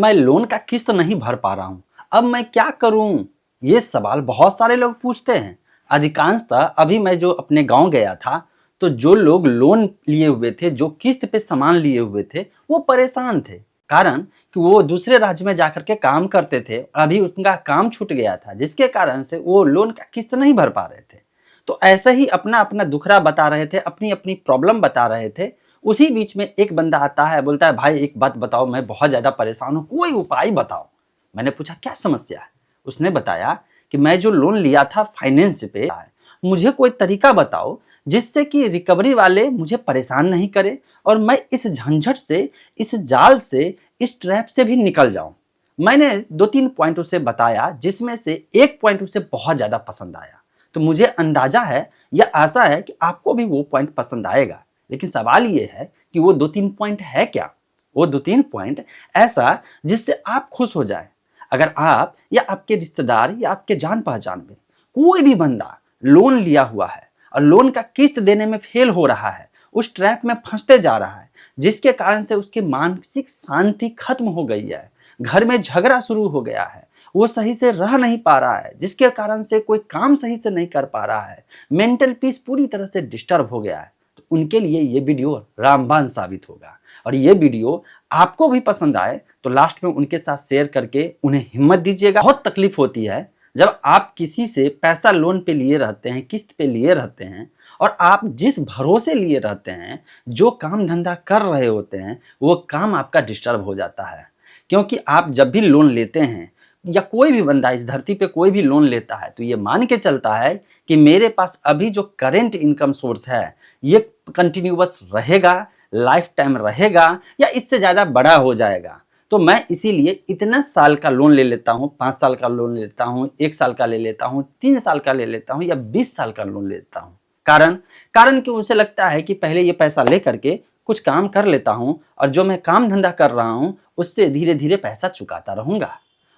मैं लोन का किस्त नहीं भर पा रहा हूँ, अब मैं क्या करूँ? ये सवाल बहुत सारे लोग पूछते हैं। अधिकांशतः अभी मैं जो अपने गांव गया था, तो जो लोग लोन लिए हुए थे, जो किस्त पे सामान लिए हुए थे, वो परेशान थे। कारण कि वो दूसरे राज्य में जाकर के काम करते थे, अभी उनका काम छूट गया था, जिसके कारण से वो लोन का किस्त नहीं भर पा रहे थे। तो ऐसे ही अपना अपना दुखड़ा बता रहे थे, अपनी अपनी प्रॉब्लम बता रहे थे। उसी बीच में एक बंदा आता है, बोलता है भाई एक बात बताओ, मैं बहुत ज़्यादा परेशान हूँ, कोई उपाय बताओ। मैंने पूछा क्या समस्या है? उसने बताया कि मैं जो लोन लिया था फाइनेंस पे, मुझे कोई तरीका बताओ जिससे कि रिकवरी वाले मुझे परेशान नहीं करे और मैं इस झंझट से, इस जाल से, इस ट्रैप से भी निकल जाऊं। मैंने 2-3 पॉइंट उसे बताया, जिसमें से एक पॉइंट उसे बहुत ज़्यादा पसंद आया। तो मुझे अंदाजा है या आशा है कि आपको भी वो पॉइंट पसंद आएगा। लेकिन सवाल ये है कि वो 2-3 पॉइंट है क्या? वो 2-3 पॉइंट ऐसा जिससे आप खुश हो जाए। अगर आप या आपके रिश्तेदार या आपके जान पहचान में कोई भी बंदा लोन लिया हुआ है और लोन का किस्त देने में फेल हो रहा है, उस ट्रैप में फंसते जा रहा है, जिसके कारण से उसकी मानसिक शांति खत्म हो गई है, घर में झगड़ा शुरू हो गया है, वो सही से रह नहीं पा रहा है, जिसके कारण से कोई काम सही से नहीं कर पा रहा है, मेंटल पीस पूरी तरह से डिस्टर्ब हो गया है, तो उनके लिए ये वीडियो रामबाण साबित होगा। और ये वीडियो आपको भी पसंद आए तो लास्ट में उनके साथ शेयर करके उन्हें हिम्मत दीजिएगा। बहुत तकलीफ होती है जब आप किसी से पैसा लोन पे लिए रहते हैं, किस्त पे लिए रहते हैं, और आप जिस भरोसे लिए रहते हैं, जो काम धंधा कर रहे होते हैं, वो काम आपका डिस्टर्ब हो जाता है। क्योंकि आप जब भी लोन लेते हैं, या कोई भी बंदा इस धरती पे कोई भी लोन लेता है, तो ये मान के चलता है कि मेरे पास अभी जो करेंट इनकम सोर्स है, ये कंटिन्यूअस रहेगा, लाइफ टाइम रहेगा या इससे ज़्यादा बड़ा हो जाएगा। तो मैं इसीलिए इतना साल का लोन ले लेता हूँ, 5 साल का लोन लेता हूँ, 1 साल का ले लेता हूँ, 3 साल का ले लेता हूँ या 20 साल का लोन लेता हूँ। कारण कि उसे लगता है कि पहले ये पैसा ले करके कुछ काम कर लेता हूँ और जो मैं काम धंधा कर रहा हूँ उससे धीरे धीरे पैसा चुकाता रहूँगा।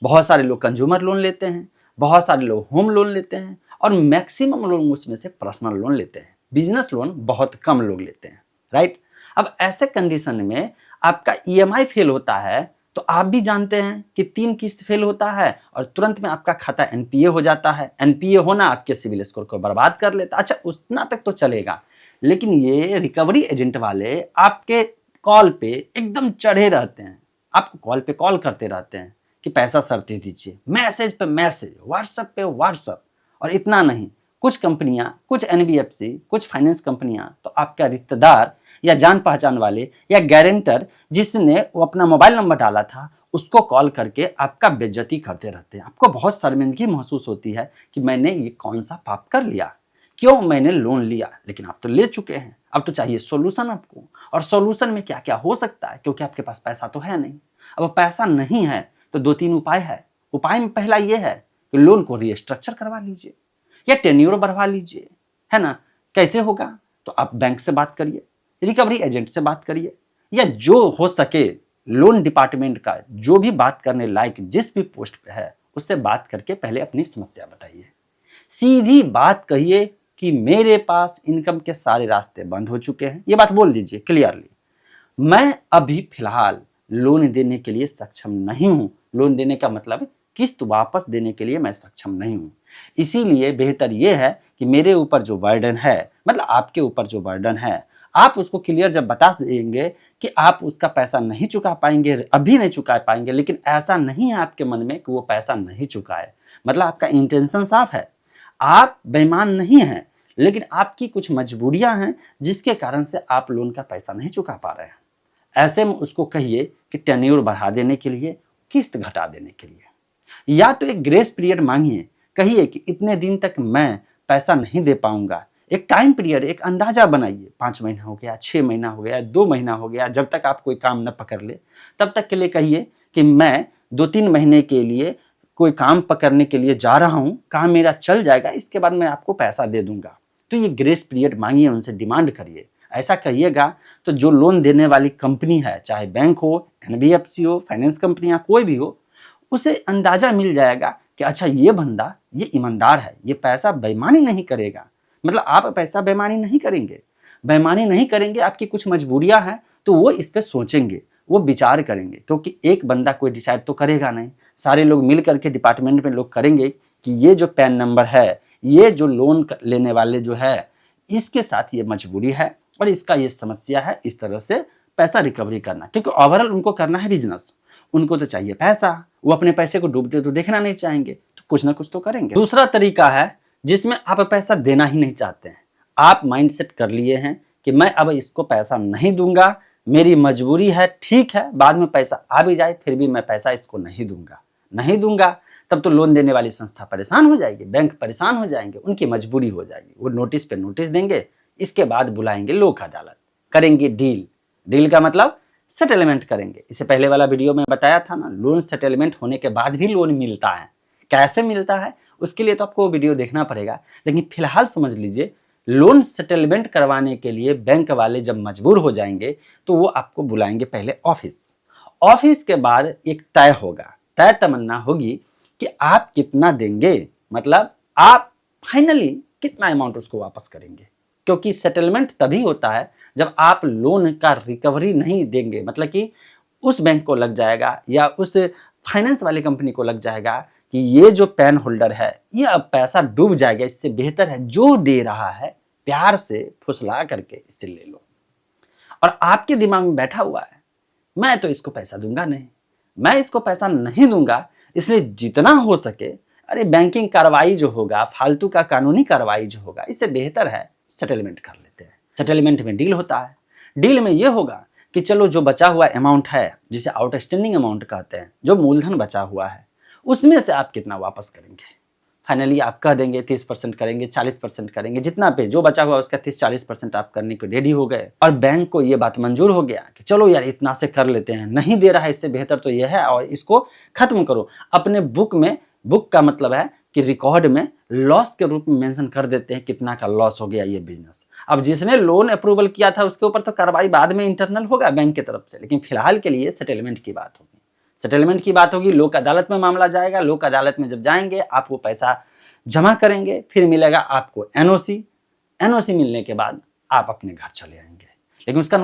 बहुत सारे लोग कंज्यूमर लोन लेते हैं, बहुत सारे लोग होम लोन लेते हैं और मैक्सिमम लोग उसमें से पर्सनल लोन लेते हैं। बिजनेस लोन बहुत कम लोग लेते हैं, राइट? अब ऐसे कंडीशन में आपका ईएमआई फेल होता है, तो आप भी जानते हैं कि 3 किस्त फेल होता है और तुरंत में आपका खाता एनपीए हो जाता है। एनपीए होना आपके सिविल स्कोर को बर्बाद कर लेता है। अच्छा, उतना तक तो चलेगा, लेकिन ये रिकवरी एजेंट वाले आपके कॉल पे एकदम चढ़े रहते हैं, आपको कॉल पे कॉल करते रहते हैं कि पैसा सर दे दीजिए, मैसेज पे मैसेज, व्हाट्सएप पे व्हाट्सएप। और इतना नहीं, कुछ कंपनियां, कुछ एनबीएफसी, कुछ फाइनेंस कंपनियां तो आपका रिश्तेदार या जान पहचान वाले या गारंटर जिसने वो अपना मोबाइल नंबर डाला था, उसको कॉल करके आपका बेइज्जती करते रहते हैं। आपको बहुत शर्मिंदगी महसूस होती है कि मैंने ये कौन सा पाप कर लिया, क्यों मैंने लोन लिया। लेकिन आप तो ले चुके हैं, अब तो चाहिए सोल्यूशन आपको। और सोल्यूशन में क्या क्या हो सकता है, क्योंकि आपके पास पैसा तो है नहीं। अब पैसा नहीं है तो 2-3 उपाय है। उपाय में पहला ये है कि लोन को रीस्ट्रक्चर करवा लीजिए या टेन्योर बढ़वा लीजिए, है ना? कैसे होगा? तो आप बैंक से बात करिए, रिकवरी एजेंट से बात करिए, या जो हो सके लोन डिपार्टमेंट का जो भी बात करने लायक जिस भी पोस्ट पे है उससे बात करके पहले अपनी समस्या बताइए। सीधी बात कहिए कि मेरे पास इनकम के सारे रास्ते बंद हो चुके हैं। ये बात बोल दीजिए क्लियरली, मैं अभी फिलहाल लोन देने के लिए सक्षम नहीं हूं। लोन देने का मतलब किस्त वापस देने के लिए मैं सक्षम नहीं हूं। इसीलिए बेहतर यह है कि मेरे ऊपर जो बर्डन है, मतलब आपके ऊपर जो बर्डन है, आप उसको क्लियर जब बता देंगे कि आप उसका पैसा नहीं चुका पाएंगे, अभी नहीं चुका पाएंगे, लेकिन ऐसा नहीं है आपके मन में कि वो पैसा नहीं चुकाए, मतलब आपका इंटेंशन साफ है, आप बेईमान नहीं हैं, लेकिन आपकी कुछ मजबूरियां हैं जिसके कारण से आप लोन का पैसा नहीं चुका पा रहे हैं। ऐसे में उसको कहिए कि टेन्योर बढ़ा देने के लिए, किस्त घटा देने के लिए, या तो एक ग्रेस पीरियड मांगिए। कहिए कि इतने दिन तक मैं पैसा नहीं दे पाऊंगा। एक टाइम पीरियड, एक अंदाजा बनाइए, 5 महीना हो गया, 6 महीना हो गया, 2 महीना हो गया, जब तक आप कोई काम न पकड़ ले तब तक के लिए कहिए कि मैं 2-3 महीने के लिए कोई काम पकड़ने के लिए जा रहा हूं, काम मेरा चल जाएगा, इसके बाद मैं आपको पैसा दे दूंगा। तो ये ग्रेस पीरियड मांगिए, उनसे डिमांड करिए। ऐसा कहिएगा तो जो लोन देने वाली कंपनी है, चाहे बैंक हो, एनबीएफसी हो, फाइनेंस कंपनियां कोई भी हो, उसे अंदाजा मिल जाएगा कि अच्छा ये बंदा ये ईमानदार है, ये पैसा बेईमानी नहीं करेगा। मतलब आप पैसा बेईमानी नहीं करेंगे, बेईमानी नहीं करेंगे, आपकी कुछ मजबूरियां हैं तो वो इस पे सोचेंगे, वो विचार करेंगे, क्योंकि एक बंदा कोई डिसाइड तो करेगा नहीं, सारे लोग मिल करके डिपार्टमेंट में लोग करेंगे कि ये जो पैन नंबर है, ये जो लोन लेने वाले जो है, इसके साथ ये मजबूरी है और इसका ये समस्या है, इस तरह से पैसा रिकवरी करना। क्योंकि ओवरऑल उनको करना है बिजनेस, उनको तो चाहिए पैसा, वो अपने पैसे को डूबते तो देखना नहीं चाहेंगे, तो कुछ ना कुछ तो करेंगे। दूसरा तरीका है जिसमें आप पैसा देना ही नहीं चाहते हैं, आप माइंड सेट कर लिए हैं कि मैं अब इसको पैसा नहीं दूंगा, मेरी मजबूरी है, ठीक है, बाद में पैसा आ भी जाए फिर भी मैं पैसा इसको नहीं दूंगा। तब तो लोन देने वाली संस्था परेशान हो जाएगी, बैंक परेशान हो जाएंगे, उनकी मजबूरी हो जाएगी, वो नोटिस पे नोटिस देंगे, इसके बाद बुलाएंगे लोक अदालत, करेंगे डील का मतलब सेटलमेंट करेंगे। इससे पहले वाला वीडियो में बताया था ना, लोन सेटलमेंट होने के बाद भी लोन मिलता है, कैसे मिलता है उसके लिए तो आपको वो वीडियो देखना पड़ेगा। लेकिन फिलहाल समझ लीजिए, लोन सेटलमेंट करवाने के लिए बैंक वाले जब मजबूर हो जाएंगे तो वो आपको बुलाएंगे पहले ऑफिस के बाद एक तय तमन्ना होगी कि आप कितना देंगे, मतलब आप फाइनली कितना अमाउंट उसको वापस करेंगे। क्योंकि सेटलमेंट तभी होता है जब आप लोन का रिकवरी नहीं देंगे, मतलब कि उस बैंक को लग जाएगा या उस फाइनेंस वाली कंपनी को लग जाएगा कि ये जो पैन होल्डर है ये अब पैसा डूब जाएगा, इससे बेहतर है जो दे रहा है प्यार से फुसला करके इससे ले लो। और आपके दिमाग में बैठा हुआ है मैं तो इसको पैसा दूंगा नहीं, मैं इसको पैसा नहीं दूंगा, इसलिए जितना हो सके अरे बैंकिंग कार्रवाई जो होगा, फालतू का कानूनी कार्रवाई जो होगा, इससे बेहतर है सेटलमेंट कर लेते हैं। सेटलमेंट में डील होता है, डील में ये होगा कि चलो जो बचा हुआ अमाउंट है, जिसे आउटस्टैंडिंग अमाउंट कहते हैं, जो मूलधन बचा हुआ है, उसमें से आप कितना वापस करेंगे। फाइनली आप कह देंगे 30% करेंगे, 40% करेंगे, जितना पे जो बचा हुआ उसका 30-40% आप करने को रेडी हो गए। और बैंक को ये बात मंजूर हो गया कि चलो यार इतना से कर लेते हैं, नहीं दे रहा है इससे बेहतर तो यह है और इसको खत्म करो। अपने बुक का मतलब है कि रिकॉर्ड में लॉस के रूप में मेंशन कर देते हैं कितना का लॉस हो गया ये बिजनेस। अब जिसने लोन अप्रूवल किया था उसके ऊपर तो कार्रवाई बाद में इंटरनल होगा बैंक की तरफ से, लेकिन फिलहाल के लिए सेटलमेंट की बात होगी। लोक अदालत में मामला जाएगा, लोक अदालत में जब जाएंगे आप वो पैसा जमा करेंगे, फिर मिलेगा आपको एनओसी मिलने के बाद आप अपने घर चले आएंगे। लेकिन उसका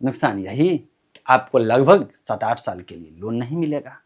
नुकसान यही कि आपको लगभग 7-8 साल के लिए लोन नहीं मिलेगा।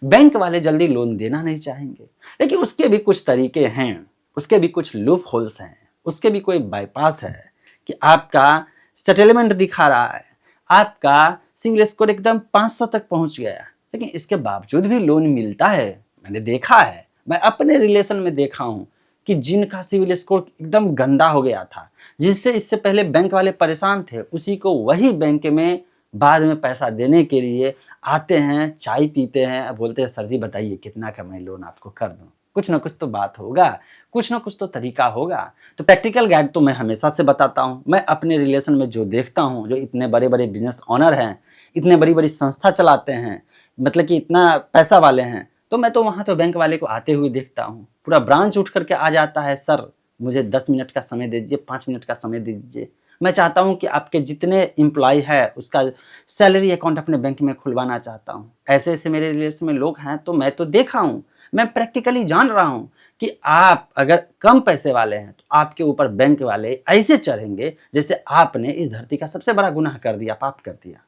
बैंक वाले जल्दी लोन देना नहीं चाहेंगे, लेकिन उसके भी कुछ तरीके हैं, उसके भी कुछ लूप होल्स हैं, उसके भी कोई बाईपास है कि आपका सेटलमेंट दिखा रहा है, आपका सिविल स्कोर एकदम 500 तक पहुंच गया, लेकिन इसके बावजूद भी लोन मिलता है। मैंने देखा है, मैं अपने रिलेशन में देखा हूं कि जिनका सिविल स्कोर एकदम गंदा हो गया था, जिससे इससे पहले बैंक वाले परेशान थे, उसी को वही बैंक में बाद में पैसा देने के लिए आते हैं, चाय पीते हैं, बोलते हैं सर जी बताइए कितना का मैं लोन आपको कर दूं। कुछ ना कुछ तो बात होगा, कुछ ना कुछ तो तरीका होगा। तो प्रैक्टिकल गाइड तो मैं हमेशा से बताता हूँ। मैं अपने रिलेशन में जो देखता हूँ, जो इतने बड़े बड़े बिजनेस ऑनर हैं, इतने बड़ी बड़ी संस्था चलाते हैं, मतलब कि इतना पैसा वाले हैं, तो मैं तो वहाँ तो बैंक वाले को आते हुए देखता हूँ। पूरा ब्रांच उठ करके आ जाता है, सर मुझे 10 मिनट का समय दे दीजिए, 5 मिनट का समय दे दीजिए, मैं चाहता हूँ कि आपके जितने एम्प्लॉय है उसका सैलरी अकाउंट अपने बैंक में खुलवाना चाहता हूँ। ऐसे ऐसे मेरे रिलेशन में लोग हैं, तो मैं तो देखा हूँ, मैं प्रैक्टिकली जान रहा हूँ कि आप अगर कम पैसे वाले हैं तो आपके ऊपर बैंक वाले ऐसे चढ़ेंगे जैसे आपने इस धरती का सबसे बड़ा गुनाह कर दिया, पाप कर दिया।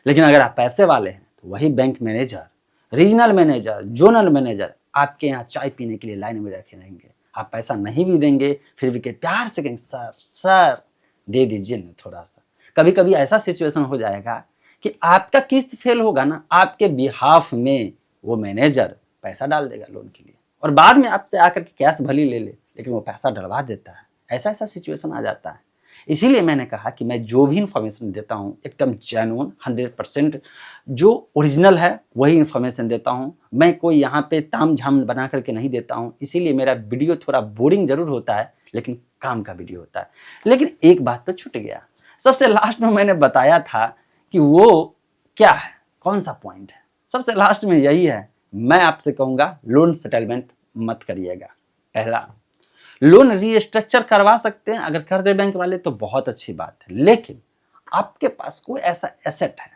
लेकिन अगर आप पैसे वाले हैं तो वही bank manager, regional manager, zonal manager आपके यहाँ चाय पीने के लिए लाइन में रखे रहेंगे। आप पैसा नहीं भी देंगे फिर भी के प्यार से कहेंगे सर दे दीजिए ना थोड़ा सा। कभी कभी ऐसा सिचुएशन हो जाएगा कि आपका किस्त फेल होगा ना, आपके बिहाफ में वो मैनेजर पैसा डाल देगा लोन के लिए, और बाद में आपसे आकर के कैश भली ले ले, लेकिन वो पैसा डलवा देता है। ऐसा सिचुएशन आ जाता है। इसीलिए मैंने कहा कि मैं जो भी इन्फॉर्मेशन देता हूँ एकदम जेन्युइन 100% जो ओरिजिनल है वही इन्फॉर्मेशन देता हूँ। मैं कोई यहाँ पे ताम झाम बना करके नहीं देता हूँ। इसीलिए मेरा वीडियो थोड़ा बोरिंग जरूर होता है, लेकिन काम का वीडियो होता है। लेकिन एक बात तो छूट गया, सबसे लास्ट में मैंने बताया था कि वो क्या है, कौन सा पॉइंट है, सबसे लास्ट में यही है। मैं आपसे कहूँगा लोन सेटलमेंट मत करिएगा। पहला, लोन रीस्ट्रक्चर करवा सकते हैं, अगर कर दे बैंक वाले तो बहुत अच्छी बात है, लेकिन आपके पास कोई ऐसा एसेट है,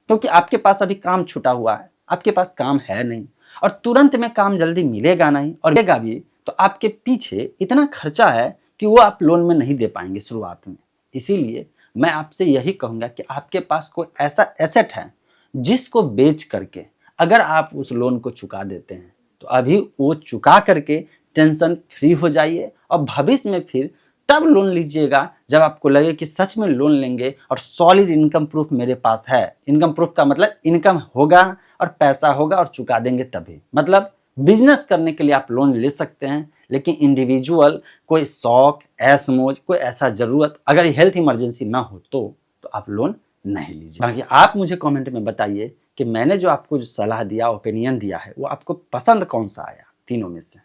क्योंकि आपके पास अभी काम छूटा हुआ है, आपके पास काम है नहीं और तुरंत में काम जल्दी मिलेगा नहीं, और मिलेगा भी तो आपके पीछे इतना खर्चा है कि वो आप लोन में नहीं दे पाएंगे शुरुआत में। इसीलिए मैं आपसे यही कहूँगा कि आपके पास कोई ऐसा एसेट है जिसको बेच करके अगर आप उस लोन को चुका देते हैं तो अभी वो चुका करके टेंशन फ्री हो जाइए और भविष्य में फिर तब लोन लीजिएगा जब आपको लगे कि सच में लोन लेंगे और सॉलिड इनकम प्रूफ मेरे पास है। इनकम प्रूफ का मतलब इनकम होगा और पैसा होगा और चुका देंगे तभी। मतलब बिजनेस करने के लिए आप लोन ले सकते हैं, लेकिन इंडिविजुअल कोई शौक ऐश मौज कोई ऐसा ज़रूरत अगर हेल्थ इमरजेंसी ना हो तो आप लोन नहीं लीजिए। बाकी आप मुझे कमेंट में बताइए कि मैंने जो आपको जो सलाह दिया ओपिनियन दिया है वो आपको पसंद कौन सा आया तीनों में से।